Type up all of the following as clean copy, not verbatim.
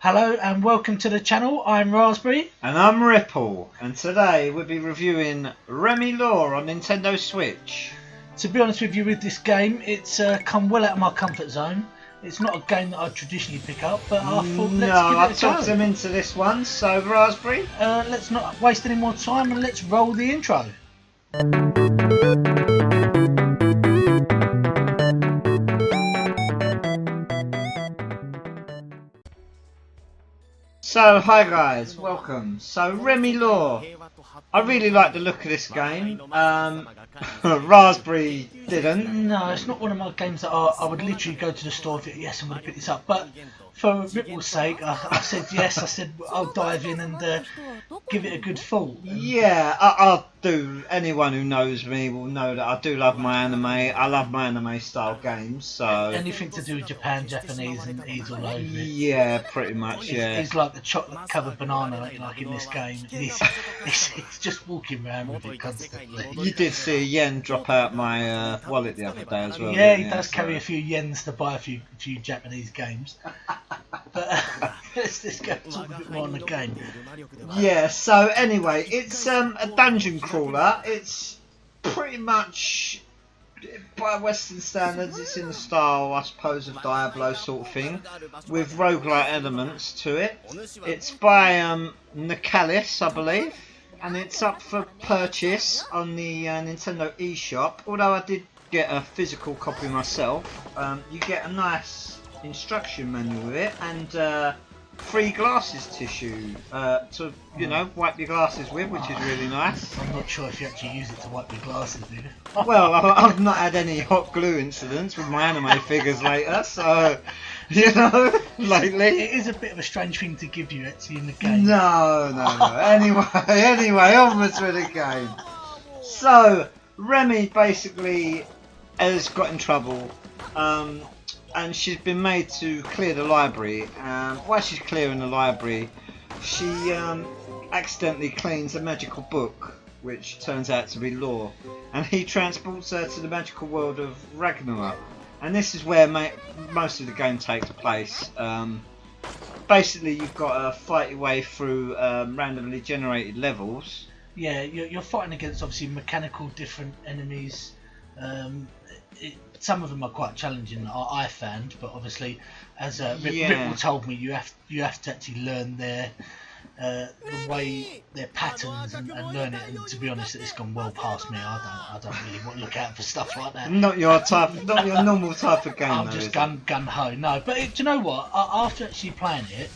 Hello and welcome to the channel. I'm Raspberry. And I'm Ripple, and today we'll be reviewing Remilore on Nintendo Switch. To be honest with you, with this game, it's come well out of my comfort zone. It's not a game that I traditionally pick up, but I thought let's give it a go. I talked them into this one, so Raspberry. Let's not waste any more time and let's roll the intro. So hi guys, welcome. So Remilore, I really like the look of this game. Raspberry didn't. No, it's not one of my games that I would literally go to the store and think, yes, I'm going to pick this up. But for Ripple's sake, I said yes. I said I'll dive in and give it a good fall. Yeah, I'll do. Anyone who knows me will know that I do love my anime. I love my anime style games. So anything to do with Japan, Japanese, and he's all over it. Yeah, pretty much. Yeah, he's like the chocolate-covered banana, like in this game. He's just walking around with it constantly. You did see a yen drop out my wallet the other day as well. Yeah, he does carry a few yens to buy a few Japanese games. But let's go talk a bit more on the game. Yeah, so anyway, it's a dungeon crawler. It's pretty much, by Western standards, it's in the style, I suppose, of Diablo sort of thing, with roguelike elements to it. It's by Nicalis, I believe, and it's up for purchase on the Nintendo eShop. Although I did get a physical copy myself, you get a nice instruction manual with it and free glasses tissue to, you know, wipe your glasses with, which is really nice. I'm not sure if you actually use it to wipe your glasses, do you? Well, I've not had any hot glue incidents with my anime figures later, so, you know, lately. It is a bit of a strange thing to give you actually in the game. No. Anyway, onwards with the game. So, Remi basically has got in trouble. And she's been made to clear the library. While she's clearing the library, she accidentally cleans a magical book, which turns out to be Lore, and he transports her to the magical world of Ragnarok. And this is where most of the game takes place. Basically, you've got to fight your way through randomly generated levels. Yeah, you're fighting against obviously mechanical different enemies. Some of them are quite challenging, I found, but obviously, as Ripple told me, you have to actually learn their the way their patterns and learn it. And to be honest, it's gone well past me. I don't really want to look out for stuff like that. Not your type, not your normal type of game. I'm just gun ho. No, but do you know what? After actually playing it,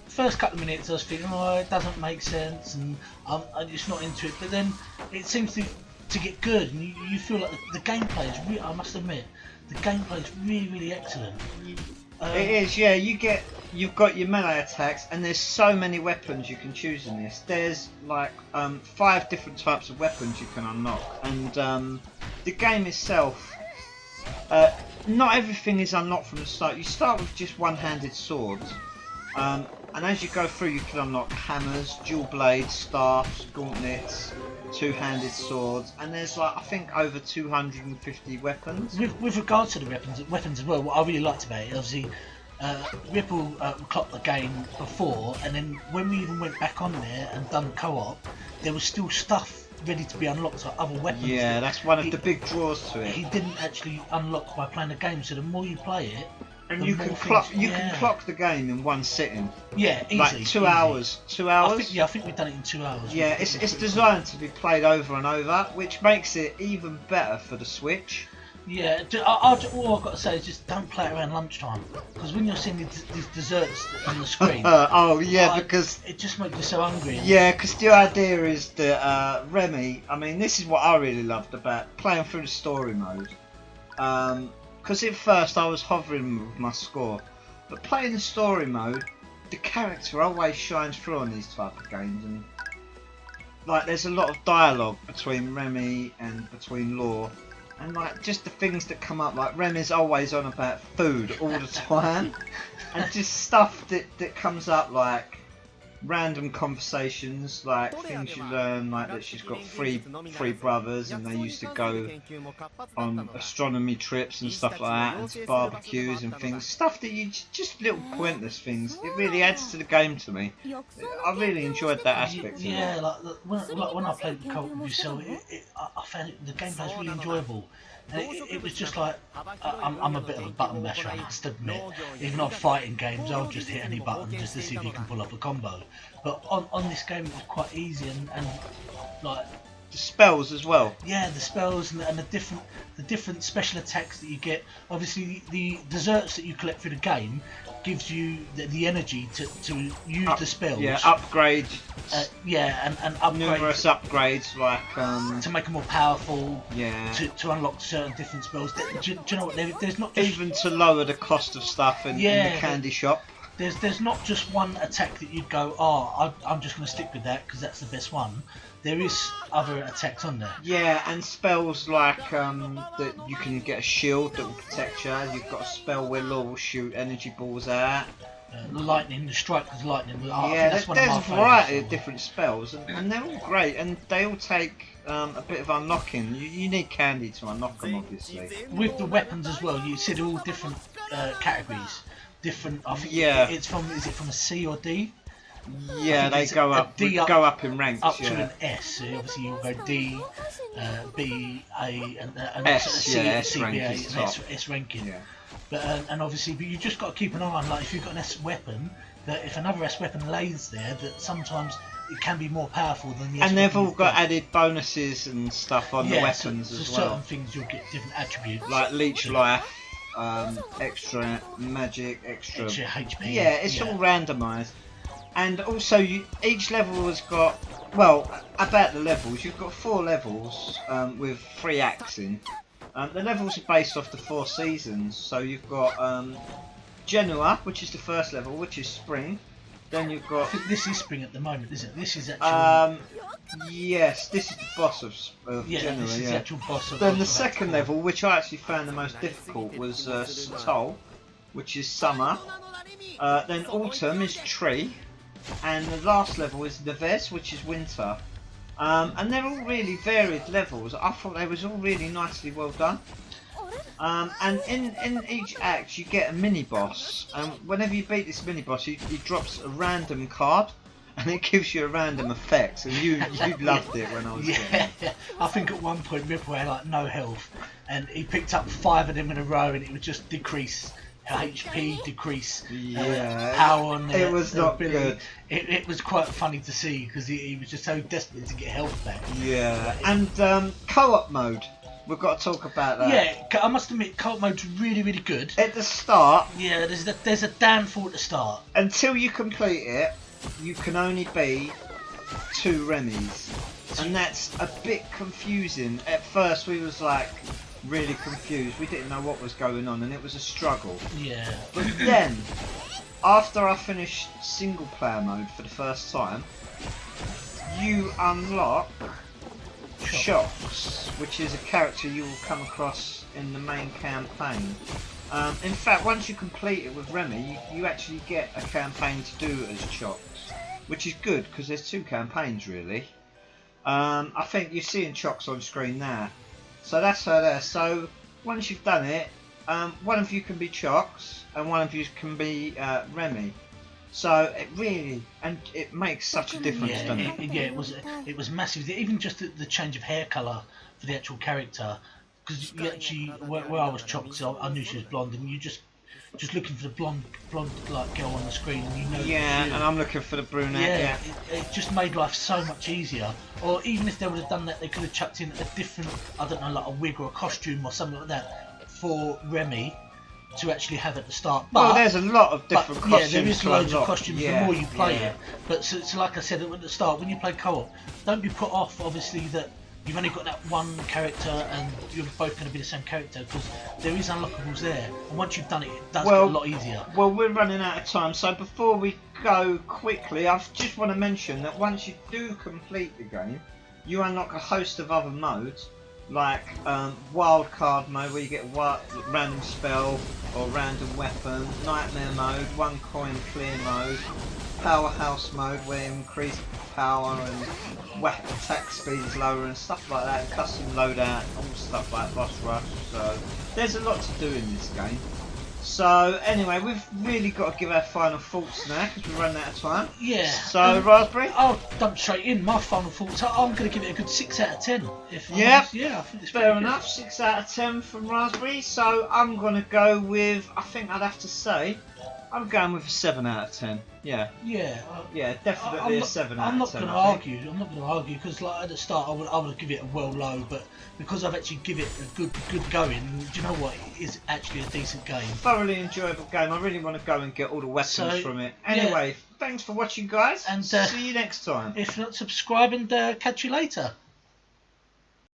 first couple of minutes I was thinking, oh, it doesn't make sense, and I'm just not into it. But then it seems to get good, and you feel like the gameplay is really, I must admit, the gameplay is really excellent. It is, yeah. You've got your melee attacks, and there's so many weapons you can choose in this. There's like 5 different types of weapons you can unlock, and the game itself, not everything is unlocked from the start. You start with just one-handed swords, and as you go through, you can unlock hammers, dual blades, staffs, gauntlets, two-handed swords, and there's like I think over 250 weapons. With regards to the weapons as well, what I really liked about it, obviously, Ripple clocked the game before, and then when we even went back on there and done co-op, there was still stuff ready to be unlocked, so other weapons. Yeah, that's one of the big draws to it. He didn't actually unlock by playing the game, so the more you play it, and you can clock the game in one sitting. Yeah, easy. Like 2 hours. 2 hours. I think we've done it in 2 hours. Yeah, it's designed to be played over and over, which makes it even better for the Switch. Yeah, all I've got to say is just don't play it around lunchtime, because when you're seeing these desserts on the screen, oh yeah, because it just makes you so hungry. Yeah, because the idea is that Remi, I mean, this is what I really loved about playing through the story mode. Because at first I was hovering with my score, but playing the story mode, the character always shines through on these type of games, and like there's a lot of dialogue between Remi and between Lore. And like just the things that come up, like Remi's always on about food all the time, and just stuff that comes up like random conversations, like things you learn, like that she's got three brothers and they used to go on astronomy trips and stuff like that, and to barbecues and things, stuff that you just little pointless things. It really adds to the game to me. I really enjoyed that aspect of it. Yeah, like when I played the co-op with yourself, I found the gameplay's really enjoyable. And it was just like, I'm a bit of a button masher, I must admit. Even on fighting games, I'll just hit any button just to see if you can pull up a combo. But on this game, it was quite easy and like the spells as well. Yeah, the spells and the different special attacks that you get. Obviously, the desserts that you collect through the game gives you the energy to use the spells. Yeah, upgrade. And upgrade numerous upgrades like to make them more powerful. Yeah. To unlock certain different spells. Do you know what? There's not just, even to lower the cost of stuff in the candy shop. There's not just one attack that you'd go, oh, I'm just going to stick with that because that's the best one. There is other attacks on there. Yeah, and spells like that you can get a shield that will protect you. You've got a spell where Law will shoot energy balls out. Lightning, the strike with lightning. Yeah, there's a variety of different spells, and they're all great, and they all take a bit of unlocking. You need candy to unlock them, obviously. With the weapons as well, you see they're all different categories. Different. I think it's from. Is it from a C or D? Yeah, they go up in ranks. Up to an S. So obviously you'll go D, B, A, and S. C, S C, B, A, ranking. and S ranking. Yeah. But and obviously, but you just got to keep an eye on. Like if you've got an S weapon, that if another S weapon lays there, that sometimes it can be more powerful than the S and they've all got weapon. added bonuses and stuff on the weapons as well. Certain things you'll get different attributes. Like leech life. Extra magic, extra HP. Yeah, it's all randomised, and also each level has got, well, about the levels, you've got 4 levels with 3 acts in. The levels are based off the 4 seasons, so you've got Genoa, which is the first level, which is spring. Then you've got. I think this is spring at the moment, isn't it? This is actually. Yes, this is the boss of Genoa. This is the actual boss of. Then the second level, which I actually found the most difficult, was Sol, which is summer. Then autumn is tree, and the last level is Neves, which is winter. And they're all really varied levels. I thought they was all really nicely well done. And in each act you get a mini boss, and whenever you beat this mini boss, he drops a random card, and it gives you a random effect. And you loved it when I was there. I think at one point Ripple had like no health, and he picked up 5 of them in a row, and it would just decrease HP, decrease power on there. It was not good. It was quite funny to see because he was just so desperate to get health back. Yeah, and co-op mode. We've got to talk about that. Yeah, I must admit, co-op mode's really, really good. At the start. Yeah, there's a downfall at the start. Until you complete it, you can only be 2 Remis, and that's a bit confusing. At first, we was like really confused. We didn't know what was going on, and it was a struggle. Yeah. But then, after I finished single player mode for the first time, you unlock Shocks, which is a character you will come across in the main campaign. In fact, once you complete it with Remi, you actually get a campaign to do as Chocks, which is good because there's 2 campaigns really. I think you're seeing Chocks on screen now, so that's her there. So once you've done it, one of you can be Chocks and one of you can be Remi. So it really, and it makes such a difference, doesn't it? It was massive. Even just the change of hair colour for the actual character, because you actually, where I was Chopped, so I knew she was blonde, and you just looking for the blonde like girl on the screen, and you know. Yeah, and I'm looking for the brunette. Yeah. It just made life so much easier. Or even if they would have done that, they could have chucked in a different, I don't know, like a wig or a costume or something like that for Remi to actually have at the start. But, well, there's a lot of different costumes. Yeah, there is loads of costumes the more you play it. But so like I said at the start, when you play co-op, don't be put off, obviously, that you've only got that one character and you're both going to be the same character, because there is unlockables there. And once you've done it, it does get a lot easier. Well, we're running out of time, so before we go quickly, I just want to mention that once you do complete the game, you unlock a host of other modes. like wild card mode where you get random spell or random weapon, nightmare mode, one coin clear mode, powerhouse mode where you increase power and weapon attack speed is lower and stuff like that, and custom loadout, all stuff like boss rush. So there's a lot to do in this game. So anyway, we've really got to give our final thoughts now because we're running out of time. Yeah. So Raspberry? I'll dump straight in my final thoughts. I'm going to give it a good 6 out of 10. If I'm Yep. honest. Yeah, I think it's Fair pretty good. enough, 6 out of 10 from Raspberry. So I'm going to go with, I think I'd have to say, I'm going with a 7 out of 10. Yeah. Yeah. Yeah, definitely a 7 out I'm of 10. not going to argue. I'm not going to argue because, like at the start, I would give it a well low, but because I've actually give it a good going, do you know what? It is actually a decent game. Thoroughly enjoyable game. I really want to go and get all the weapons from it. Anyway, thanks for watching, guys. And see you next time. If not, subscribe and catch you later.